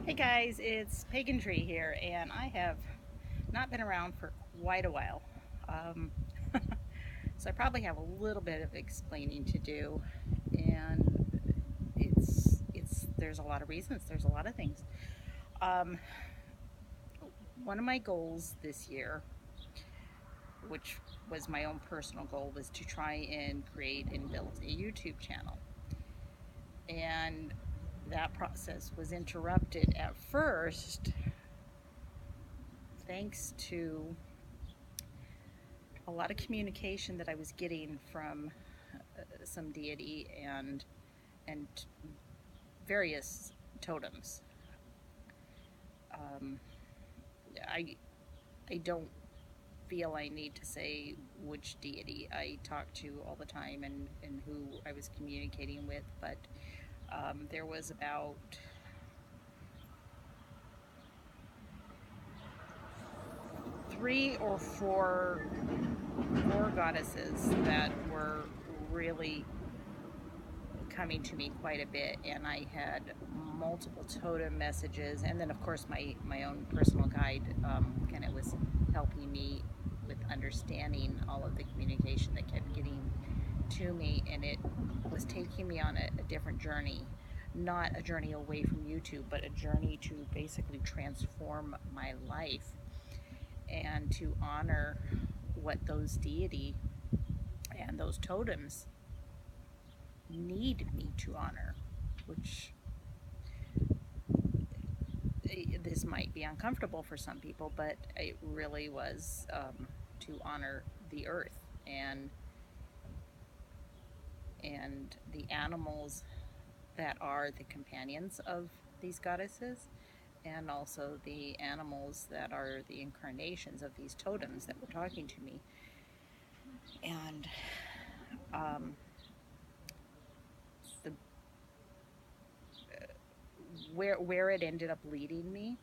Hey guys, it's Pagan Tree here, and I have not been around for quite a while. Um, so I probably have a little bit of explaining to do, and there's a lot of reasons. There's a lot of things. Um, One of my goals this year, which was my own personal goal, was to try and create and build a YouTube channel, and that process was interrupted at first thanks to a lot of communication that I was getting from some deity and various totems. Um, I I don't feel I need to say which deity I talk to all the time and who I was communicating with, but there was about 3 or 4 goddesses that were really coming to me quite a bit, and I had multiple totem messages, and then of course my own personal guide kind of was helping me with understanding all of the communication that kept getting to me, and it was taking me on a different journey, not a journey away from YouTube, but a journey to basically transform my life and to honor what those deity and those totems need me to honor, which this might be uncomfortable for some people, but it really was to honor the earth and the animals that are the companions of these goddesses, and also the animals that are the incarnations of these totems that were talking to me. And um, the where it ended up leading me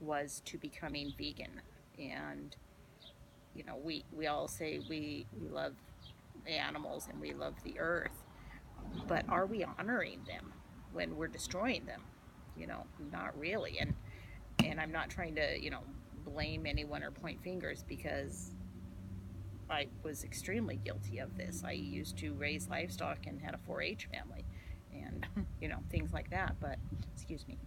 was to becoming vegan. And we all say we love the animals and we love the earth, but are we honoring them when we're destroying them? Not really. And I'm not trying to blame anyone or point fingers, because I was extremely guilty of this. I used to raise livestock and had a 4-H family, and things like that. But excuse me.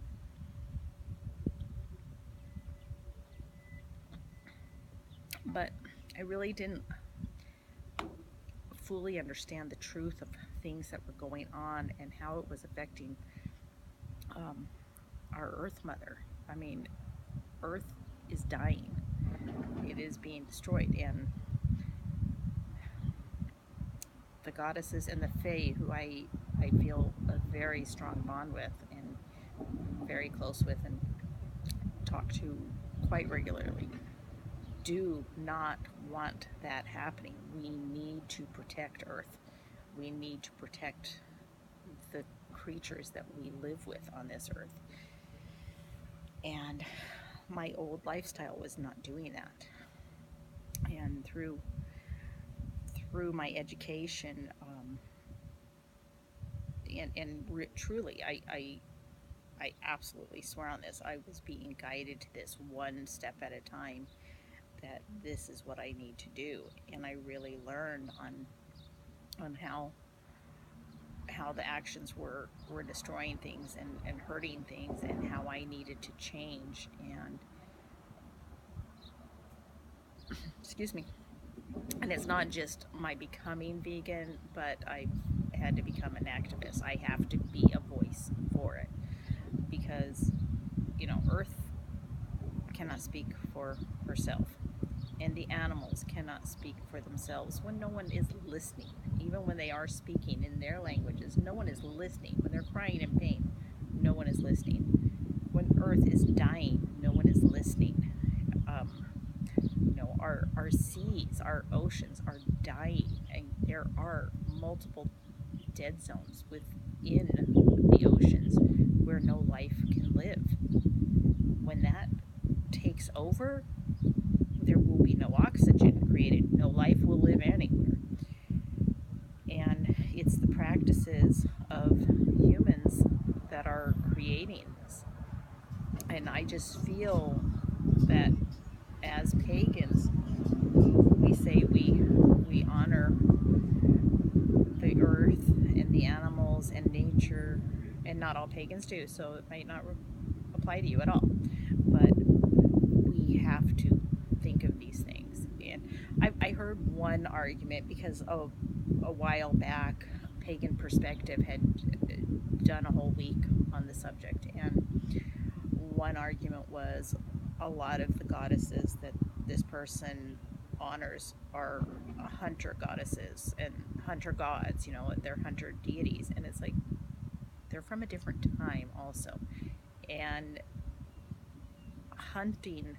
But I really didn't fully understand the truth of things that were going on and how it was affecting um, our Earth Mother. I mean, Earth is dying. It is being destroyed, and the goddesses and the Fae, who I feel a very strong bond with and very close with and talk to quite regularly, do not want that happening. We need to protect Earth. We need to protect the creatures that we live with on this earth. And my old lifestyle was not doing that. And through my education, truly, I absolutely swear on this, I was being guided to this one step at a time, that this is what I need to do. And I really learned on how the actions were destroying things and hurting things, and how I needed to change. And excuse me. And it's not just my becoming vegan, but I had to become an activist. I have to be a voice for it, because Earth cannot speak for herself, and the animals cannot speak for themselves when no one is listening. Even when they are speaking in their languages, no one is listening. When they're crying in pain, no one is listening. When Earth is dying, no one is listening. Our seas, our oceans are dying, and there are multiple dead zones within the oceans where no life can live. When that takes over, there will be no oxygen created. No life will live anywhere. And it's the practices of humans that are creating this. And I just feel that as pagans, we say we honor the earth and the animals and nature, and not all pagans do, so it might not apply to you at all. But we have to think of these things. And I heard one argument because a while back, Pagan Perspective had done a whole week on the subject, and one argument was a lot of the goddesses that this person honors are hunter goddesses and hunter gods, they're hunter deities. And it's like, they're from a different time also. And hunting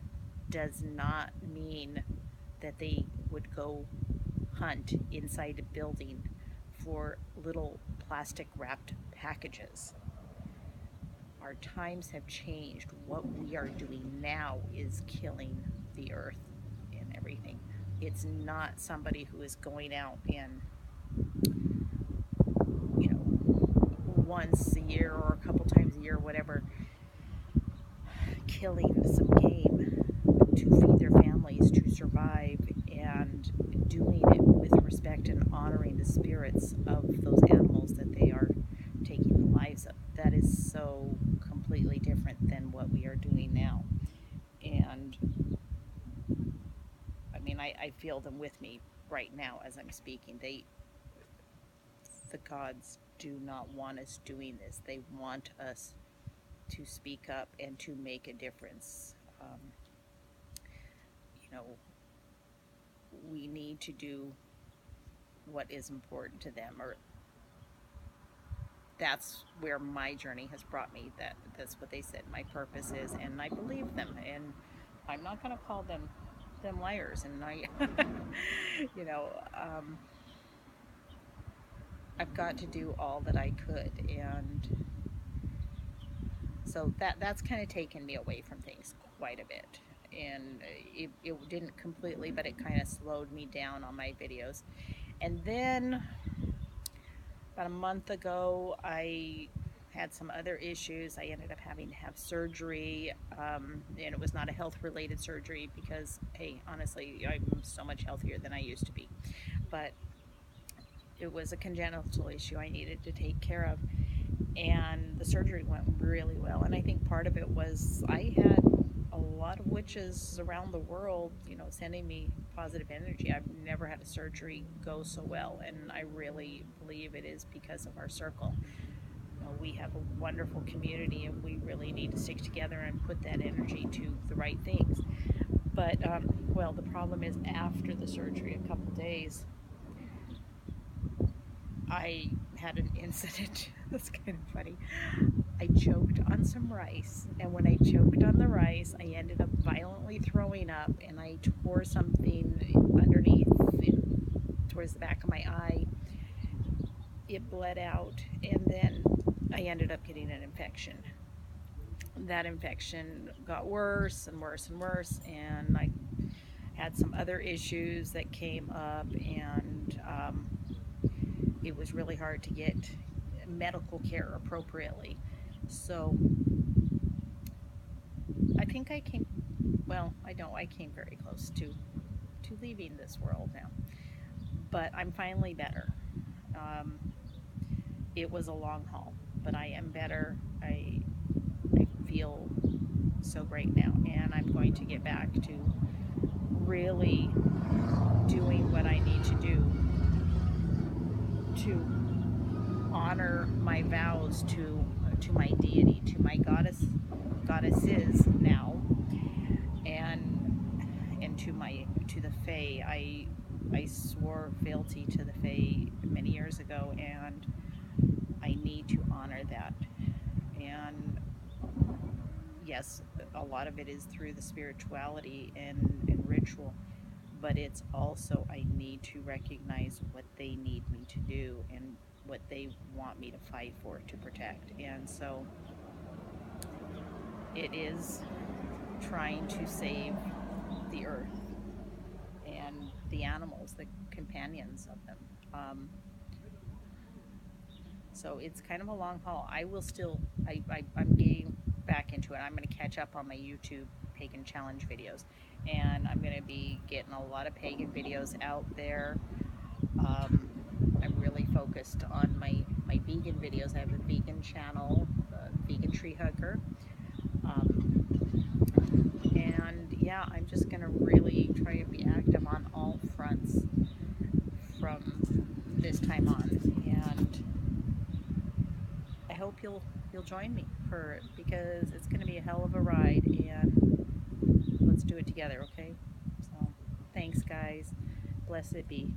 does not mean that they would go hunt inside a building for little plastic wrapped packages. Our times have changed. What we are doing now is killing the earth and everything. It's not somebody who is going out and, once a year or a couple times a year, whatever, killing some game to feed their families, to survive, and doing it with respect and honoring the spirits of those animals that they are taking the lives of. That is so completely different than what we are doing now. And I mean, I feel them with me right now as I'm speaking. The gods do not want us doing this. They want us to speak up and to make a difference. You know, we need to do what is important to them, or that's where my journey has brought me. That's what they said my purpose is, and I believe them, and I'm not going to call them liars. And you know, I've got to do all that I could, and so that's kind of taken me away from things quite a bit. And it didn't completely, but it kind of slowed me down on my videos. And then about a month ago, I had some other issues. I ended up having to have surgery, and it was not a health-related surgery because, hey, honestly, I'm so much healthier than I used to be. But it was a congenital issue I needed to take care of, and the surgery went really well. And I think part of it was I had a lot of witches around the world, sending me positive energy. I've never had a surgery go so well, and I really believe it is because of our circle. We have a wonderful community, and we really need to stick together and put that energy to the right things. But well, the problem is after the surgery, a couple days, I had an incident. That's kind of funny. I choked on some rice, and when I choked on the rice, I ended up violently throwing up, and I tore something underneath towards the back of my eye. It bled out, and then I ended up getting an infection. That infection got worse and worse and worse, and I had some other issues that came up, and it was really hard to get medical care appropriately. So I think I came, well, I know I came very close to leaving this world now, but I'm finally better. Um, it was a long haul, but I am better. I feel so great now, and I'm going to get back to really doing what I need to do to honor my vows to my deity, to my goddesses now, and to the Fae. I swore fealty to the Fae many years ago, and I need to honor that. And yes, a lot of it is through the spirituality and ritual, but it's also I need to recognize what they need me to do and what they want me to fight for, to protect. And so it is trying to save the earth and the animals, the companions of them. So it's kind of a long haul. I will still, I'm game back into it. I'm going to catch up on my YouTube pagan challenge videos, and I'm going to be getting a lot of pagan videos out there. um, I'm really focused on my vegan videos. I have a vegan channel, Vegan Tree Hugger. Um, and yeah, I'm just going to really try to be active on all fronts from this time on. And I hope you'll join me for it, because it's going to be a hell of a ride, and let's do it together, okay? So, thanks guys. Blessed be.